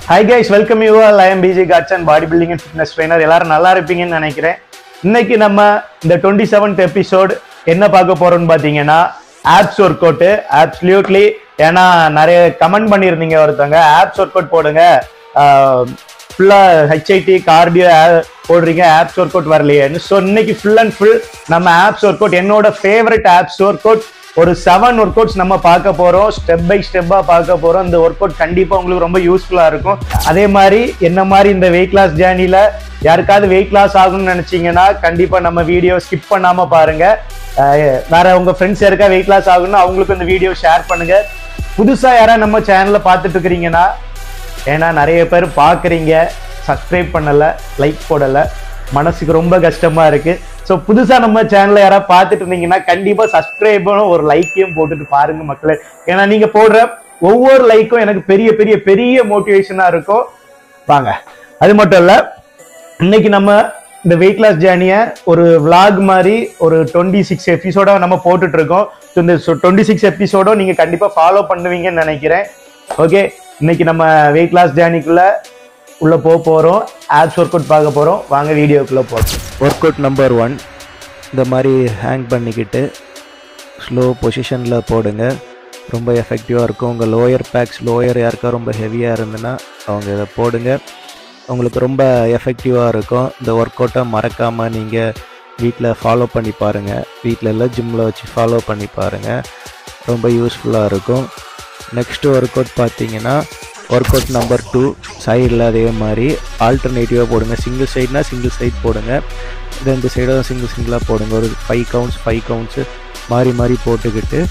Hi guys, welcome you all. I am BJ Gats and bodybuilding and fitness trainer. எல்லாரும் நல்லா இருப்பீங்கன்னு நினைக்கிறேன். இன்னைக்கு நம்ம இந்த 27th எபிசோட் என்ன பார்க்க போறோம்னு பாத்தீங்கன்னா ஆப்ஸ் ஒர்க் அவுட். அப்சல்யூட்லி, ஏன்னா நிறைய கமெண்ட் பண்ணியிருந்தீங்க ஒருத்தவங்க ஆப்ஸ் ஒர்க் அவுட் போடுங்க, ஃபுல்லா HIIT கார்டியோ போடுறீங்க, ஆப்ஸ் ஒர்க் அவுட் வரலையேன்னு. ஸோ இன்னைக்கு ஃபுல் அண்ட் ஃபுல் நம்ம ஆப்ஸ் ஒர்க் அவுட், என்னோட ஃபேவரட் ஆப்ஸ் ஒர்க் அவுட் ஒரு 7 ஒர்க் அவுட்ஸ் நம்ம பார்க்க போறோம். ஸ்டெப் பை ஸ்டெப்பா பார்க்க போறோம். இந்த ஒர்க் அவுட் கண்டிப்பா உங்களுக்கு ரொம்ப யூஸ்ஃபுல்லா இருக்கும். அதே மாதிரி என்ன மாதிரி இந்த வெயிட் லாஸ் ஜேர்னில யாருக்காவது வெயிட் லாஸ் ஆகணும்னு நினைச்சீங்கன்னா கண்டிப்பா நம்ம வீடியோ ஸ்கிப் பண்ணாம பாருங்க. வேற உங்க ஃப்ரெண்ட்ஸ் யாருக்கா வெயிட் லாஸ் ஆகணும்னா அவங்களுக்கு இந்த வீடியோ ஷேர் பண்ணுங்க. புதுசா யாரா நம்ம சேனல்ல பார்த்துட்டு இருக்கிறீங்கன்னா, ஏன்னா நிறைய பேர் பாக்குறீங்க, சப்ஸ்கிரைப் பண்ணல, லைக் போடல, மனசுக்கு ரொம்ப கஷ்டமா இருக்கு. ஸோ புதுசா நம்ம சேனல்ல யாராவது பார்த்துட்டு இருந்தீங்கன்னா கண்டிப்பா சப்ஸ்கிரைபும் ஒரு லைக்கையும் போட்டுட்டு பாருங்க மக்களே. ஏன்னா நீங்க போடுற ஒவ்வொரு லைக்கும் எனக்கு பெரிய பெரிய பெரிய மோட்டிவேஷனா இருக்கும். வாங்க, அது மட்டும் இல்ல, இன்னைக்கு நம்ம இந்த வெயிட் லாஸ் ஜேர்னியை ஒரு விளாக் மாதிரி ஒரு 26 எபிசோட நம்ம போட்டுட்டு இருக்கோம். ஸோ இந்த 26 எபிசோடும் நீங்க கண்டிப்பா ஃபாலோ பண்ணுவீங்கன்னு நினைக்கிறேன். ஓகே, இன்னைக்கு நம்ம வெயிட் லாஸ் ஜேர்னிக்குள்ள உள்ள போறோம். ஆப்ஸ் ஒர்க் அவுட் பார்க்க போறோம். வாங்க வீடியோக்குள்ள போறோம். ஒர்க் அவுட் நம்பர் 1, இந்த மாதிரி ஹேங் பண்ணிக்கிட்டு ஸ்லோ பொசிஷனில் போடுங்க. ரொம்ப எஃபெக்டிவாக இருக்கும். உங்கள் லோயர் பேக்ஸ், லோயர் யாருக்கா ரொம்ப ஹெவியாக இருந்துன்னா அவங்க இதை போடுங்க. உங்களுக்கு ரொம்ப எஃபெக்டிவாக இருக்கும். இந்த ஒர்க் அவுட்டை மறக்காமல் நீங்கள் வீட்டில் ஃபாலோ பண்ணி பாருங்கள். வீட்டில் எல்லாம் ஜிம்மில் வச்சு ஃபாலோ பண்ணி பாருங்கள். ரொம்ப யூஸ்ஃபுல்லாக இருக்கும். நெக்ஸ்ட்டு ஒர்க் அவுட் பார்த்தீங்கன்னா ஒர்க் அவுட் நம்பர் 2, சைடில் அதே மாதிரி ஆல்டர்னேட்டிவாக போடுங்க. சிங்கிள் சைட்னா சிங்கிள் சைட் போடுங்க, 2 சைடும் சிங்கிளாக போடுங்க. ஒரு 5 கவுண்ட்ஸ் மாறி மாறி போட்டுக்கிட்டு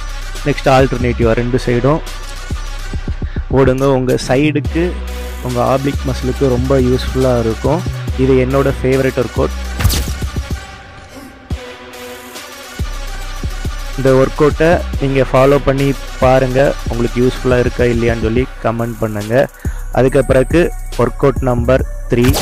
நெக்ஸ்ட் ஆல்டர்னேட்டிவாக 2 சைடும் போடுங்க. உங்கள் சைடுக்கு, உங்கள் ஆப்ளிக் மசிலுக்கு ரொம்ப யூஸ்ஃபுல்லாக இருக்கும். இது என்னோட ஃபேவரட் ஒர்க் அவுட். இந்த ஒர்க் அவுட்டை நீங்கள் ஃபாலோ பண்ணி பாருங்கள். உங்களுக்கு யூஸ்ஃபுல்லாக இருக்கா இல்லையான்னு சொல்லி கமெண்ட் பண்ணுங்கள். அதுக்கு பிறகு ஒர்க் அவுட் நம்பர் 3,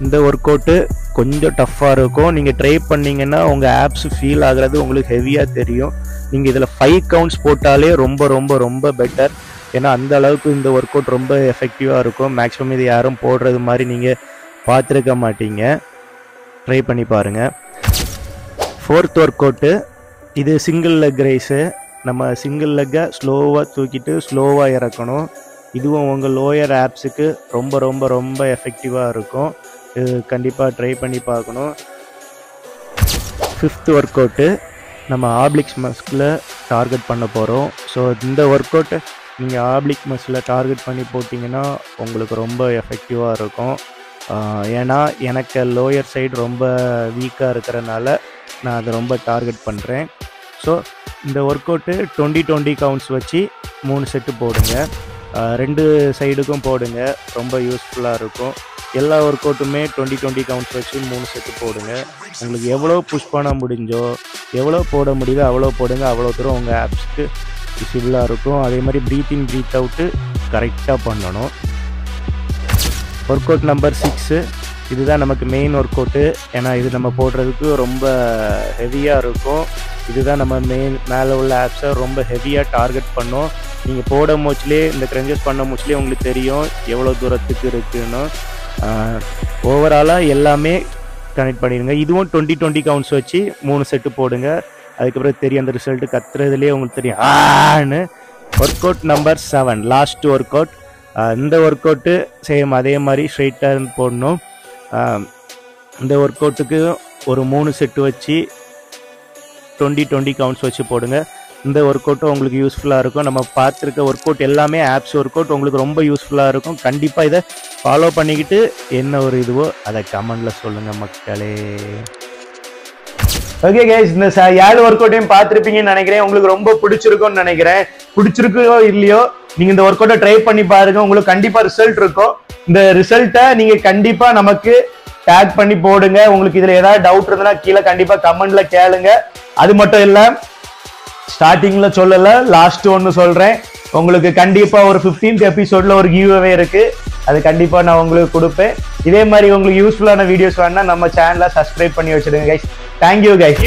இந்த ஒர்க் அவுட்டு கொஞ்சம் டஃப்பாக இருக்கும். நீங்கள் ட்ரை பண்ணிங்கன்னா உங்கள் ஆப்ஸ் ஃபீல் ஆகிறது உங்களுக்கு ஹெவியாக தெரியும். நீங்கள் இதில் 5 கவுண்ட்ஸ் போட்டாலே ரொம்ப ரொம்ப ரொம்ப பெட்டர். ஏன்னா அந்த அளவுக்கு இந்த ஒர்க் அவுட் ரொம்ப எஃபெக்டிவாக இருக்கும். மேக்ஸிமம் இது யாரும் போடுறது மாதிரி நீங்கள் பார்த்துருக்க மாட்டீங்க. ட்ரை பண்ணி பாருங்கள். 4th ஒர்க் அவுட்டு, இது சிங்கிள் லெக் ரைஸு. நம்ம சிங்கிள் லெக்கை ஸ்லோவாக தூக்கிட்டு ஸ்லோவாக இறக்கணும். இதுவும் உங்கள் லோயர் ஆப்ஸுக்கு ரொம்ப ரொம்ப ரொம்ப எஃபெக்டிவாக இருக்கும். இது கண்டிப்பாக ட்ரை பண்ணி பார்க்கணும். 5th ஒர்க் அவுட்டு, நம்ம ஆப்ளிக்ஸ் மஸ்கில் டார்கெட் பண்ண போகிறோம். ஸோ இந்த ஒர்க் அவுட்டை நீங்கள் ஆப்ளிக் மஸ்கில் டார்கெட் பண்ணி போட்டிங்கன்னா உங்களுக்கு ரொம்ப எஃபெக்டிவாக இருக்கும். ஏன்னா எனக்கு லோயர் சைடு ரொம்ப வீக்காக இருக்கிறனால நான் அதை ரொம்ப டார்கெட் பண்ணுறேன். ஸோ இந்த ஒர்க் அவுட்டு 20 கவுண்ட்ஸ் வச்சு 3 செட்டு போடுங்க. 2 சைடுக்கும் போடுங்க. ரொம்ப யூஸ்ஃபுல்லாக இருக்கும். எல்லா ஒர்க் அவுட்டுமே 20 கவுண்ட்ஸ் வச்சு 3 செட்டு போடுங்க. உங்களுக்கு எவ்வளோ புஷ் பண்ண முடிஞ்சோ, எவ்வளோ போட முடியுதோ அவ்வளோ போடுங்க. அவ்வளோ தூரம் உங்கள் ஆப்ஸ்க்கு விசிபிளாக இருக்கும். அதே மாதிரி ப்ரீத் இன் ப்ரீத் அவுட்டு கரெக்டாக பண்ணணும். ஒர்க் அவுட் நம்பர் 6, இதுதான் நமக்கு மெயின் ஒர்க் அவுட்டு. ஏன்னா இது நம்ம போடுறதுக்கு ரொம்ப ஹெவியாக இருக்கும். இதுதான் நம்ம மேலே உள்ள ஆப்ஸை ரொம்ப ஹெவியாக டார்கெட் பண்ணோம். நீங்கள் போட மூச்சிலே, இந்த க்ரன்ச்சஸ் பண்ண மூச்சிலே உங்களுக்கு தெரியும் எவ்வளோ தூரத்துக்கு இருக்குன்னு. ஓவராலாக எல்லாமே கனெக்ட் பண்ணிடுங்க. இதுவும் 20 கவுண்ட்ஸ் வச்சு 3 செட்டு போடுங்க. அதுக்கப்புறம் தெரியும் அந்த ரிசல்ட்டு கத்துறதுலேயே உங்களுக்கு தெரியும் ஆன்னு. Work out number 7, last work out. இந்த ஒர்க் அவுட்டு சேம் அதே மாதிரி ஸ்ட்ரைட்டாக இருந்து போடணும். இந்த ஒர்க் அவுட்டுக்கு ஒரு 3 செட்டு வச்சு 20 கவுண்ட்ஸ் வச்சு போடுங்க. இந்த ஒர்க் அவுட்டும் உங்களுக்கு யூஸ்ஃபுல்லாக இருக்கும். நம்ம பார்த்துருக்க ஒர்க் அவுட் எல்லாமே ஆப்ஸ் ஒர்க் அவுட் உங்களுக்கு ரொம்ப யூஸ்ஃபுல்லாக இருக்கும். கண்டிப்பாக இதை ஃபாலோ பண்ணிக்கிட்டு என்ன ஒரு இதுவோ அதை கமெண்டில் சொல்லுங்கள் மக்களே. ஓகே கைஸ், இந்த 7 ஒர்க் அவுட்டையும் பார்த்துருப்பீங்கன்னு நினைக்கிறேன். உங்களுக்கு ரொம்ப பிடிச்சிருக்கும்னு நினைக்கிறேன். பிடிச்சிருக்கோ இல்லையோ, நீங்கள் இந்த ஒர்க் அவுட்டை ட்ரை பண்ணி பாருங்க. உங்களுக்கு கண்டிப்பாக ரிசல்ட் இருக்கும். இந்த ரிசல்ட்டை நீங்கள் கண்டிப்பாக நமக்கு டேக் பண்ணி போடுங்க. உங்களுக்கு இதில் ஏதாவது டவுட் இருந்ததுன்னா கீழே கண்டிப்பாக கமெண்ட்ல கேளுங்க. அது மட்டும் இல்லை, ஸ்டார்டிங்ல சொல்லல, லாஸ்ட் ஒன்று சொல்றேன். உங்களுக்கு கண்டிப்பா ஒரு 15th எபிசோட்ல ஒரு கிவ் அவே இருக்கு. அது கண்டிப்பா நான் உங்களுக்கு கொடுப்பேன். இதே மாதிரி உங்களுக்கு யூஸ்ஃபுல்லான வீடியோஸ் வேணா நம்ம சேனலை சப்ஸ்கிரைப் பண்ணி வச்சிடுங்க கைஸ். Thank you guys.